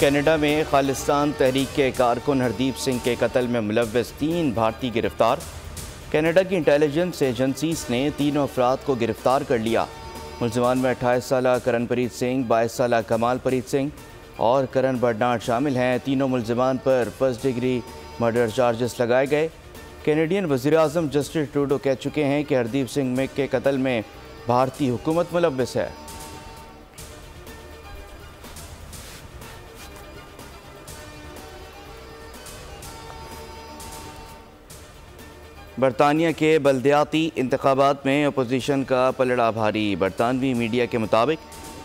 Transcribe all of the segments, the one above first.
Canada में खालिस्तान तहरीक के कारकुन हरदीप सिंह के कत्ल में मुलव्वस 3 भारतीय गिरफ्तार। कनाडा की इंटेलिजेंस एजेंसीज ने तीनों अफराद को गिरफ्तार कर लिया। मुलजमान में 28 साल करणप्रीत सिंह, 22 साल कमालप्रीत सिंह और करण बर्नार्ड शामिल हैं। तीनों मुलजमान पर फर्स्ट डिग्री मर्डर चार्जेस लगाए गए। कैनेडियन वज़ीर-ए-आज़म जस्टिन ट्रूडो कह चुके हैं कि हरदीप सिंह के कत्ल में भारतीय हुकूमत मुलव्वस है। बरतानिया के बल्दियाती इंतखाबात में अपोजिशन का पलड़ा भारी। बरतानवी मीडिया के मुताबिक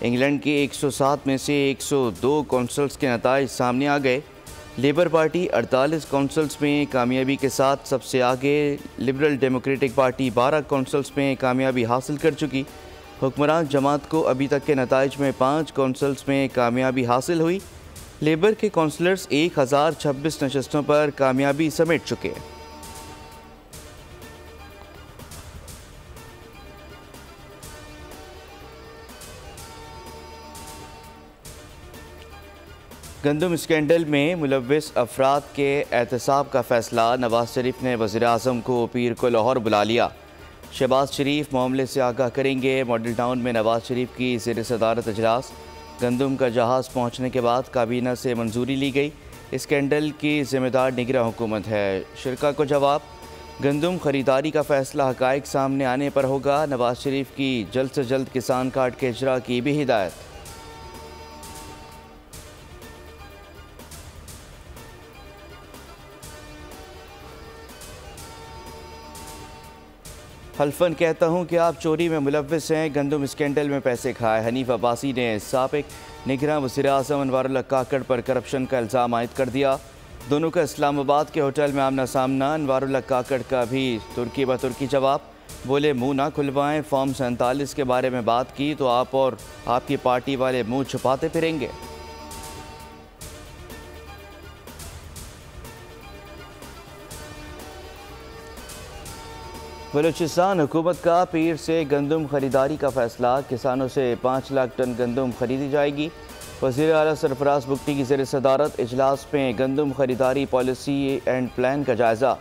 इंग्लैंड के 107 में से 102 कौंसल्स के नताइज सामने आ गए। लेबर पार्टी 48 कौंसल्स में कामयाबी के साथ सबसे आगे। लिबरल डेमोक्रेटिक पार्टी 12 कौंसल्स में कामयाबी हासिल कर चुकी। हुक्मरान जमात को अभी तक के नताइज में 5 कौंसल्स में कामयाबी हासिल हुई। लेबर के कौंसलर्स 1026 नशस्तों पर कामयाबी समेट चुके। गंदम स्कैंडल में मुलव्वस अफराद के एहतसाब का फैसला। नवाज शरीफ ने वज़ीर-ए-आज़म को पीर को लाहौर बुला लिया। शहबाज शरीफ मामले से आगाह करेंगे। मॉडल टाउन में नवाज शरीफ की ज़ेर सदारत इजलास। गंदम का जहाज़ पहुँचने के बाद काबीना से मंजूरी ली गई। स्कैंडल की जिम्मेदार निगरां हुकूमत है। शुरा को जवाब। गंदम खरीदारी का फैसला हक़ाइक़ सामने आने पर होगा। नवाज शरीफ की जल्द से जल्द किसान कार्ड के इजरा की भी हिदायत। हल्फन कहता हूँ कि आप चोरी में मुलव्वस हैं। गंदम स्कैंडल में पैसे खाए। हनीफ अब्बासी ने साबिक निगरां वज़ीर-ए-आज़म अनवारुल्लाह काकड़ पर करप्शन का इल्ज़ाम आयद कर दिया। दोनों का इस्लामाबाद के होटल में आमना सामना। अनवारुल्लाह काकड़ का भी तुर्की ब तुर्की जवाब। बोले मुँह ना खुलवाएं। फॉर्म 47 के बारे में बात की तो आप और आपकी पार्टी वाले मुँह छुपाते फिरेंगे। बलूचिस्तान हुकूमत का पीर से गंदम खरीदारी का फैसला। किसानों से 5 लाख टन गंदम खरीदी जाएगी। वज़ीर आला सरफराज बुगटी की ज़ेर सदारत इजलास में गंदम खरीदारी पॉलिसी एंड प्लान का जायज़ा।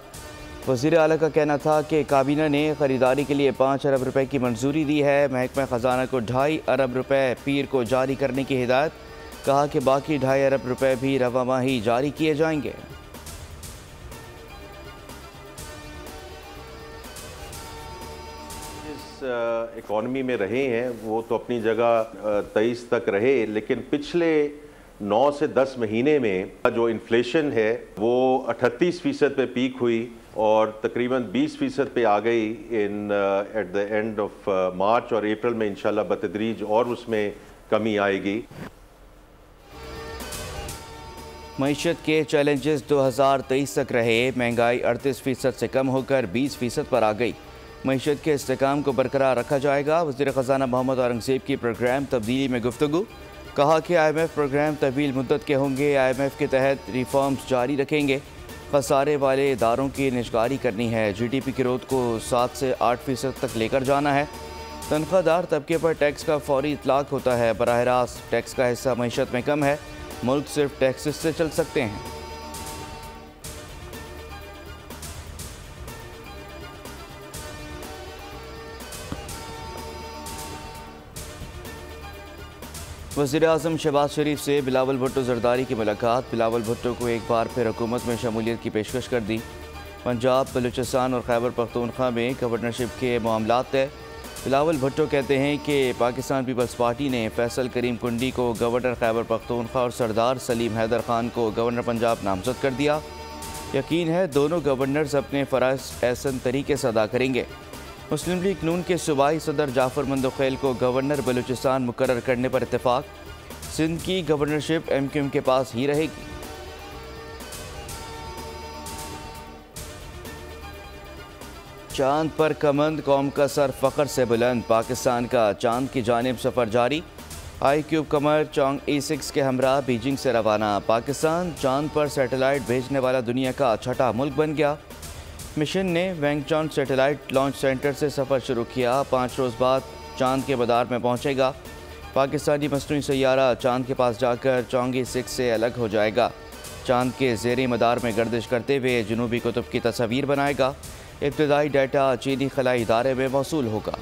वज़ीर आला का कहना था कि काबीना ने खरीदारी के लिए 5 अरब रुपए की मंजूरी दी है। महकमा ख़जाना को 2.5 अरब रुपए पीर को जारी करने की हिदायत। कहा कि बाकी 2.5 अरब रुपए भी रवा माही जारी किए जाएंगे। इकॉनमी में रहे हैं वो तो अपनी जगह 23 तक रहे, लेकिन पिछले 9 से 10 महीने में जो इन्फ्लेशन है वो 38% पे पीक हुई और तकरीबन 20% पे आ गई at the end of March, और अप्रैल में इंशाल्लाह बतदरीज और उसमें कमी आएगी। मईशत के चैलेंजेस 2023 तक रहे। महंगाई 38% से कम होकर 20% पर आ गई। मईशत के इस्तेकाम को बरकरार रखा जाएगा। वज़ीर ख़ज़ाना मोहम्मद औरंगज़ेब की प्रोग्राम तब्दीली में गुफ्तगू। कहा कि IMF प्रोग्राम तवील मुद्दत के होंगे। IMF के तहत रिफॉर्म्स जारी रखेंगे। खसारे वाले इदारों की निगरानी करनी है। GDP की ग्रोथ को 7 से 8% तक लेकर जाना है। तनख्वाहदार तबके पर टैक्स का फौरी इतलाक होता है। बराह रास्त टैक्स का हिस्सा मईशत में कम है। मुल्क सिर्फ टैक्सेस से चल सकते हैं। वज़ीर-ए-आज़म शहबाज शरीफ से बिलावल भुट्टो जरदारी की मुलाकात। बिलावल भुट्टो को एक बार फिर हुकूमत में शमूलियत की पेशकश कर दी। पंजाब, बलूचिस्तान और खैबर पख्तूनख्वा में गवर्नरशिप के मामलात तय। बिलावल भुट्टो कहते हैं कि पाकिस्तान पीपल्स पार्टी ने फैसल करीम कुंडी को गवर्नर खैबर पख्तूनख्वा और सरदार सलीम हैदर खान को गवर्नर पंजाब नामजद कर दिया। यकीन है दोनों गवर्नर्स अपने फ़राइज़ एहसन तरीके से अदा करेंगे। मुस्लिम लीग नून के सूबाई सदर जाफर मंदोखेल को गवर्नर बलूचिस्तान मुकर्रर करने पर इत्तेफाक। सिंध की गवर्नरशिप MQM के पास ही रहेगी। चांद पर कमंद कौम का सर फ़ख्र से बुलंद। पाकिस्तान का चांद की जानिब सफ़र जारी। iCube कमर चॉन्ग E6 के हमरा बीजिंग से रवाना। पाकिस्तान चांद पर सैटेलाइट भेजने वाला दुनिया का छठा मुल्क बन गया। मिशन ने वैंगचॉन सैटेलाइट लॉन्च सेंटर से सफ़र शुरू किया। 5 रोज़ बाद चांद के मदार में पहुंचेगा। पाकिस्तानी मसनूई सैयारा चांद के पास जाकर चौंगी 6 से अलग हो जाएगा। चांद के ज़ेरी मदार में गर्दिश करते हुए जनूबी कुतुब की तस्वीर बनाएगा। इब्तदाई डाटा चीनी खलाई इदारे में मौसूल होगा।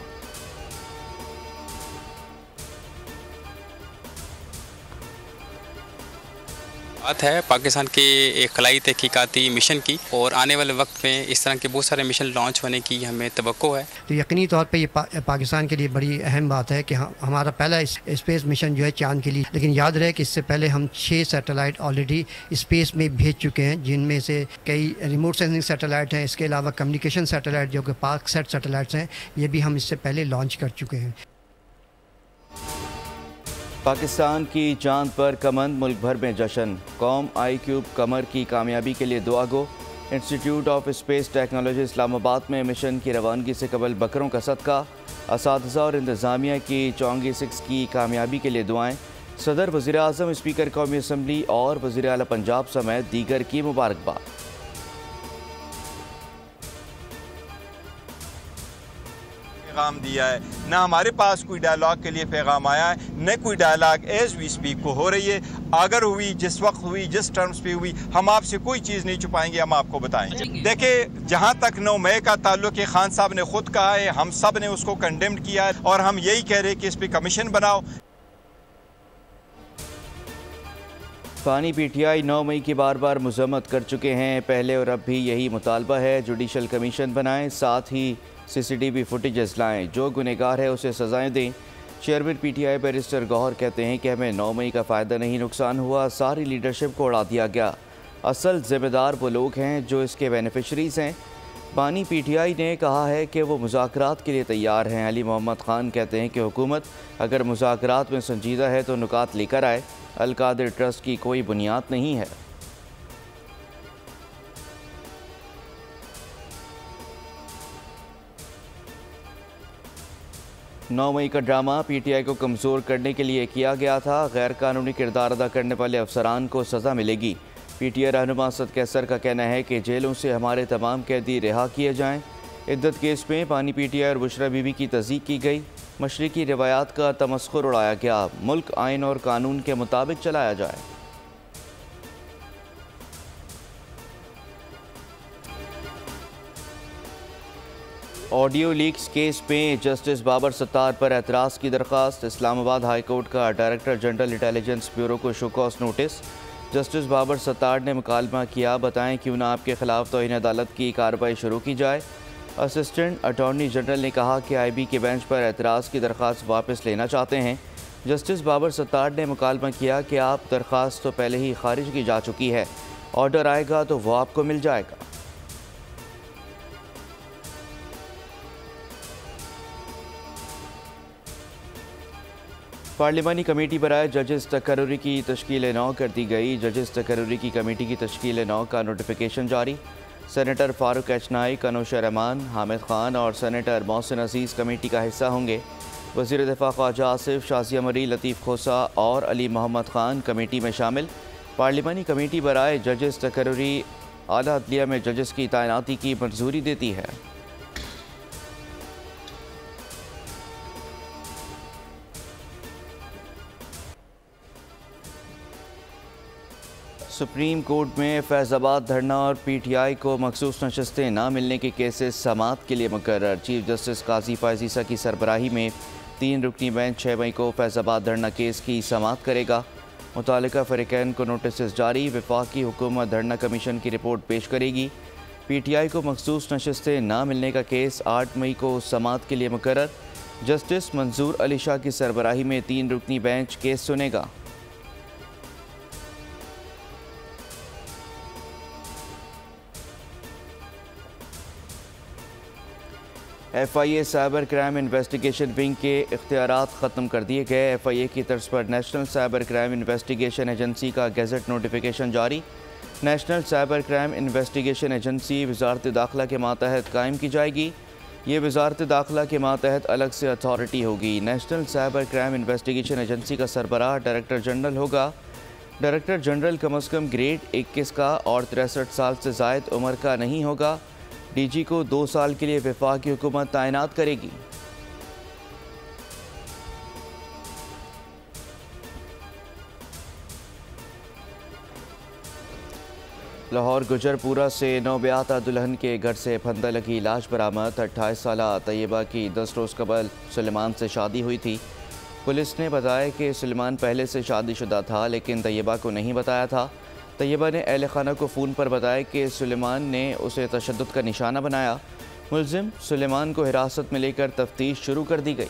बात है पाकिस्तान के एक खलाई तहकीकाती मिशन की, और आने वाले वक्त में इस तरह के बहुत सारे मिशन लॉन्च होने की हमें तवक्को है। तो यकीनी तौर पे ये पाकिस्तान के लिए बड़ी अहम बात है कि हमारा पहला स्पेस मिशन जो है चांद के लिए, लेकिन याद रहे कि इससे पहले हम 6 सैटेलाइट ऑलरेडी स्पेस में भेज चुके हैं, जिनमें से कई रिमोट सेंसिंग सैटेलाइट हैं। इसके अलावा कम्युनिकेशन सैटेलाइट जो कि पार्कसेट सैटेलाइट्स हैं, ये भी हम इससे पहले लॉन्च कर चुके हैं। पाकिस्तान की चांद पर कमंद, मुल्क भर में जश्न। कौम iCube कमर की कामयाबी के लिए दुआ गो। Institute of Space Technology Islamabad में मिशन की रवानगी से कबल बकरों का सदका। असातिज़ा और इंतज़ामिया की चौंगी 6 की कामयाबी के लिए दुआएं। सदर, वज़ीर आज़म, स्पीकर कौमी असम्बली और वज़ीर आला पंजाब समेत दीगर की मुबारकबाद। पैगाम दिया है, ना हमारे पास कोई डायलॉग के लिए पैगाम आया है, न कोई डायलॉग एज वी स्पीक को हो रही है। अगर हुई, जिस वक्त हुई, जिस टर्म्स पे हुई, हम आपसे कोई चीज़ नहीं छुपाएंगे, हम आपको बताएंगे। देखिए, जहाँ तक 9 मई का ताल्लुक है, खान साहब ने खुद कहा है, हम सब ने उसको कंडेम्ड किया है, और हम यही कह रहे हैं कि इस पर कमीशन बनाओ। पानी PTI 9 मई की बार बार मजम्मत कर चुके हैं। पहले और अब भी यही मुतालबा है, जुडिशल कमीशन बनाएं, साथ ही CCTV फुटेजेस लाएं, जो गुनहगार है उसे सजाएं दें। चेयरमैन PTI बैरिस्टर गौहर कहते हैं कि हमें 9 मई का फ़ायदा नहीं नुकसान हुआ, सारी लीडरशिप को उड़ा दिया गया। असल ज़िम्मेदार वो लोग हैं जो इसके बेनिफिशरीज़ हैं। पानी PTI ने कहा है कि वो मुज़ाकरात के लिए तैयार हैं। अली मोहम्मद ख़ान कहते हैं कि हुकूमत अगर मुज़ाकरात में संजीदा है तो नुकात लेकर आए। अल-कादिर ट्रस्ट की कोई बुनियाद नहीं है। नौ मई का ड्रामा PTI को कमज़ोर करने के लिए किया गया था। गैर कानूनी किरदार अदा करने वाले अफसरान को सज़ा मिलेगी। PTI रहनुमा असद कैसर का कहना है कि जेलों से हमारे तमाम कैदी रिहा किए जाएं। इद्दत केस में पानी PTI और बुशरा बीबी की तस्दीक की गई। मशरिकी रिवायात का तमस्खुर उड़ाया गया। मुल्क आइन और कानून के मुताबिक चलाया जाए। ऑडियो लीक्स केस में जस्टिस बाबर सत्तार पर एतराज़ की दरख्वास्त। इस्लामाबाद हाई कोर्ट का डायरेक्टर जनरल इंटेलिजेंस ब्यूरो को show cause notice. Justice Babar Sattar ने मुकालमा किया, बताएं क्यों ना आपके खिलाफ तौहीन अदालत की कार्रवाई शुरू की जाए। असिस्टेंट अटॉर्नी जनरल ने कहा कि IB के बेंच पर एतराज़ की दरख्वास्त वापस लेना चाहते हैं। जस्टिस बाबर सत्तार ने मुकालमा किया कि आप दरख्वास्त तो पहले ही खारिज की जा चुकी है, ऑर्डर आएगा तो वो आपको मिल जाएगा। पार्लिमानी कमेटी बराए जजेस तकर्रुरी की तश्कील 9 कर दी गई। जजेस तकर्रुरी की कमेटी की तश्कील 9 का नोटिफिकेशन जारी। सेनेटर फारूक एच नाइक, अनूशा रहमान, हामिद खान और सेनेटर मोहसिन अजीज़ कमेटी का हिस्सा होंगे। वज़ीर दिफ़ा ख्वाजा आसिफ, शाज़िया मरी, लतीफ़ खोसा और अली मोहम्मद ख़ान कमेटी में शामिल। पार्लिमानी कमेटी बराए जजेस तकर्रुरी आला अदलिया में जजेस की तैनाती की मंजूरी देती है। सुप्रीम कोर्ट में फैज़ाबाद धरना और PTI को मखसूस नशस्तें ना मिलने के केसेस समाअत के लिए मुकर्रर। चीफ जस्टिस काजी फ़ाइज़ ईसा की सरबराही में 3 रुकनी बेंच 6 मई को फैज़ाबाद धरना केस की समाअत करेगा। मुतालिका फ़रीक़ैन को नोटिस जारी। वफाकी हुकूमत धरना कमीशन की रिपोर्ट पेश करेगी। PTI को मखसूस नशस्तें ना मिलने का केस 8 मई को समाअत के लिए मुकर्रर। जस्टिस मंजूर अली शाह की सरबराही में 3 रुकनी बेंच केस सुनेगा। FIA cyber crime investigation wing के इख्तियारात ख़त्म कर दिए गए। FIA की तर्ज पर national cyber crime investigation agency का गैजेट नोटिफिकेशन जारी। National cyber crime investigation agency वज़ारत दाखिला के मातहत कायम की जाएगी। ये वज़ारत दाखिला के मातहत अलग से अथॉरिटी होगी। National cyber crime investigation agency का सरबराह डायरेक्टर जनरल होगा। डायरेक्टर जनरल कम अज़ कम ग्रेड 21 का और 63 साल से ज़ायद उम्र का नहीं होगा। DG को 2 साल के लिए वफाकी हुकूमत तैनात करेगी। लाहौर गुजरपुरा से नौबियाता दुल्हन के घर से फंदा लगी लाश बरामद। 28 साल तैयबा की 10 रोज़ कबल सुलेमान से शादी हुई थी। पुलिस ने बताया कि सुलेमान पहले से शादीशुदा था, लेकिन तैयबा को नहीं बताया था। तैयबा ने अहल खाना को फ़ोन पर बताया कि सुलेमान ने उसे तशद्दुद का निशाना बनाया। मुलजिम सुलेमान को हिरासत में लेकर तफ्तीश शुरू कर दी गई।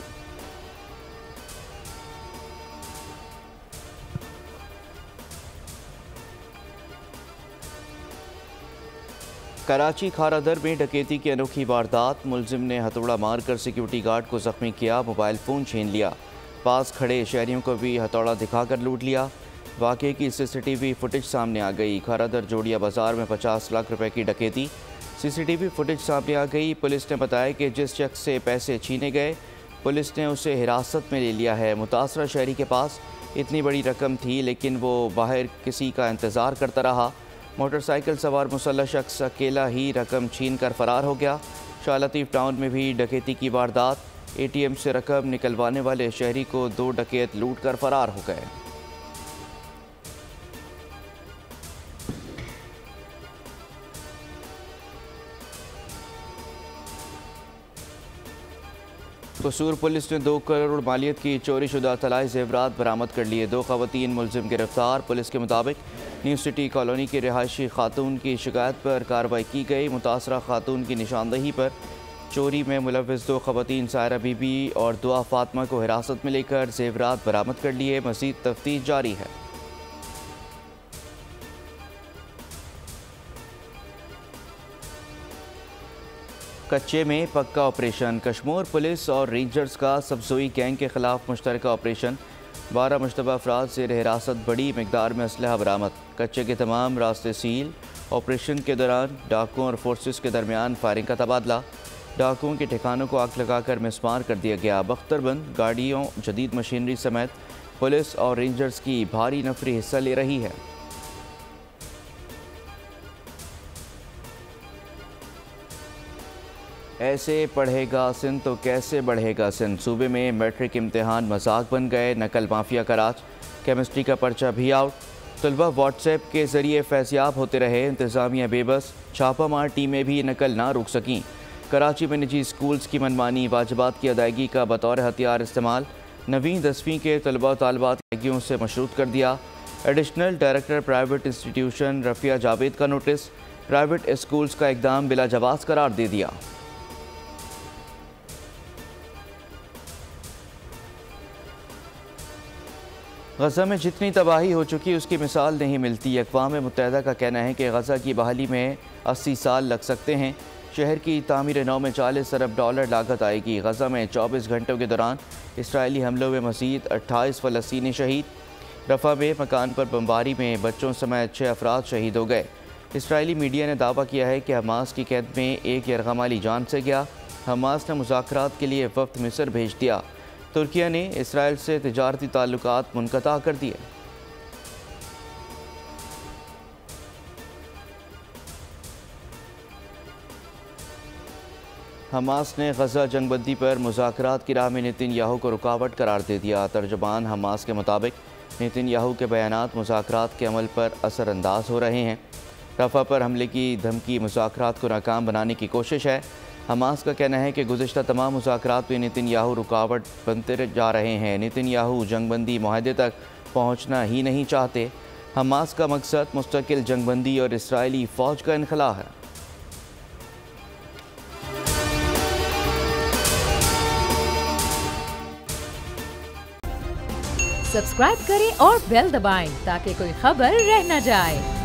कराची खारादर में डकैती की अनोखी वारदात। मुलजिम ने हथौड़ा मारकर सिक्योरिटी गार्ड को जख्मी किया, मोबाइल फ़ोन छीन लिया। पास खड़े शहरियों को भी हथौड़ा दिखाकर लूट लिया। वाक़े की सीसीटीवी फुटेज सामने आ गई। खारादर जोड़िया बाज़ार में 50 लाख रुपए की डकैती। सीसीटीवी फुटेज सामने आ गई। पुलिस ने बताया कि जिस शख्स से पैसे छीने गए, पुलिस ने उसे हिरासत में ले लिया है। मुतासरा शहरी के पास इतनी बड़ी रकम थी, लेकिन वो बाहर किसी का इंतज़ार करता रहा। मोटरसाइकिल सवार मुसल्लह शख्स अकेला ही रकम छीन कर फरार हो गया। शाह लतीफ़ टाउन में भी डकैती की वारदात। ATM से रकम निकलवाने वाले शहरी को 2 डकैत लूट कर फरार हो गए। कसूर पुलिस ने 2 करोड़ मालियत की चोरीशुदा तलाई जेवरात बरामद कर लिए। 2 खवातीन मुलजिम गिरफ्तार। पुलिस के मुताबिक न्यू सिटी कॉलोनी की रिहायशी खातून की शिकायत पर कार्रवाई की गई। मुतासरा खातून की निशानदही पर चोरी में मुलव्विस 2 खवातीन सायरा बीबी और दुआ फातिमा को हिरासत में लेकर जेवरात बरामद कर लिए। मज़ीद तफ्तीश जारी है। कच्चे में पक्का ऑपरेशन। कश्मीर पुलिस और रेंजर्स का सबसोई गैंग के खिलाफ मुश्तरका ऑपरेशन। 12 मुश्तबा अफराद से हिरासत, बड़ी मिकदार में असलहा बरामद। कच्चे के तमाम रास्ते सील। ऑपरेशन के दौरान डाकुओं और फोर्सेस के दरमियान फायरिंग का तबादला। डाकुओं के ठिकानों को आग लगाकर मिसमार कर दिया गया। बख्तरबंद गाड़ियों, जदीद मशीनरी समेत पुलिस और रेंजर्स की भारी नफरी हिस्सा ले रही है। ऐसे पढ़ेगा सिंध तो कैसे बढ़ेगा सिंध। सूबे में मैट्रिक इम्तिहान मजाक बन गए। नकल माफिया का राज। केमिस्ट्री का पर्चा भी आउट। तलबा व्हाट्सएप के ज़रिए फैज़याब होते रहे। इंतज़ामिया बेबस। छापामार टीमें भी नकल ना रोक सकीं। कराची में निजी स्कूल्स की मनमानी, वाजिबात की अदायगी का बतौर हथियार इस्तेमाल। 9वीं 10वीं के तलबा तालबात अदायगियों से मशरूत कर दिया। Additional director private institution Rafia Javed का नोटिस। प्राइवेट स्कूल्स का इकदाम बिला जवाज़ करार दे दिया। गज़ा में जितनी तबाही हो चुकी उसकी मिसाल नहीं मिलती। अक़वाम मुत्तहिदा का कहना है कि गज़ा की बहाली में 80 साल लग सकते हैं। शहर की तामीर नौ में $40 अरब लागत आएगी। गज़ा में 24 घंटों के दौरान इसराइली हमलों में मज़ीद 28 फ़लस्तीनी शहीद। रफ़ा में मकान पर बमबारी में बच्चों समेत 6 अफराद शहीद हो गए। इसराइली मीडिया ने दावा किया है कि हमास की कैद में एक यरगमाली जान से गया। हमास ने मुज़ाकरात के लिए वफ़द मिस्र भेज दिया। तुर्किया ने इसराइल से तिजारती ताल्लुकात मुनक़ता कर दिए। हमास ने गज़ा जंगबंदी पर मुज़ाकरात की राह में नेतन्याहू को रुकावट करार दे दिया। तर्जुमान हमास के मुताबिक नेतन्याहू के बयानात मुज़ाकरात के अमल पर असरअंदाज हो रहे हैं। रफ़ा पर हमले की धमकी मुज़ाकरात को नाकाम बनाने की कोशिश है। हमास का कहना है कि गुज़िश्ता तमाम मुज़ाकरात में नेतन्याहू रुकावट बनते जा रहे हैं। नेतन्याहू जंगबंदी मुआहदे तक पहुँचना ही नहीं चाहते। हमास का मकसद मुस्तकिल जंगबंदी और इसराइली फ़ौज का इनखला है। सब्सक्राइब करें और बेल दबाएं ताकि कोई खबर रह न जाए।